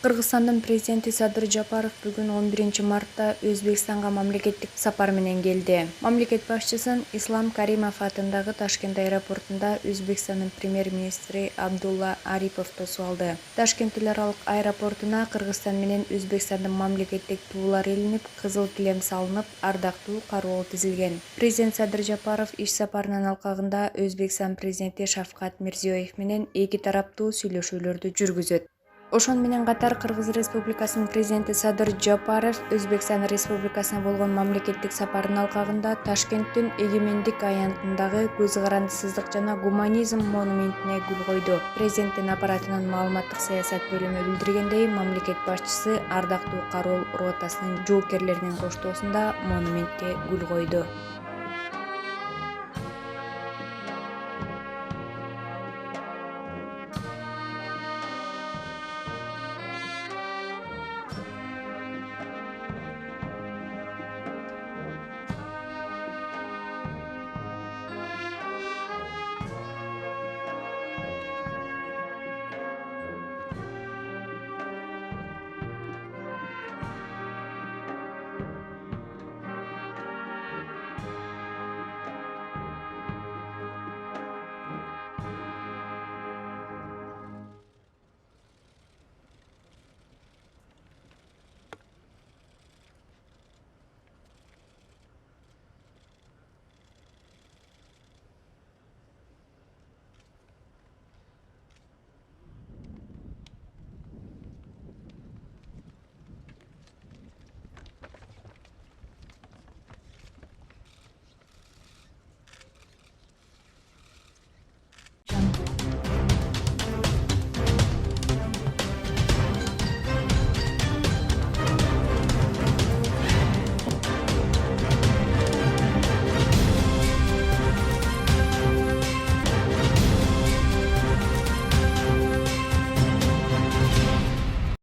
Кыргызстандын президенти Садыр Жапаров бүгүн 11 мартта Өзбекстанга мамлекеттик сапар менен келди. Мамлекет башчысын Ислам Каримов атындагы Ташкент аэропортунда Өзбекстандын премьер-министри Абдулла Арипов тосуп алды. Ташкент эл аралык аэропортуна Кыргызстан менен Өзбекстандын мамлекеттик туулары илинип, кызыл килем салынып, ардактуу кароол тизилген. Президент Садыр Жапаров иш сапарынын алкагында Өзбекстан президенти Шавкат Мирзиёев менен эки тараптуу сүйлөшүүлөрдү жүргүзөт. Ошону менен катар Кыргыз Республикасынын президенти Садыр Жапаров Өзбекстан Республикасына болгон мамлекеттик сапарынын алкагында Ташкенттин эгемендик аянтындагы көз карандысыздык жана гуманизм монументине гүл койду. Президенттин аппаратынын маалыматтык саясат бөлүмү билдиргендей, мамлекет башчысы ардактуу кароол ротасынын жоокерлеринин коштоосунда монументке гүл койду.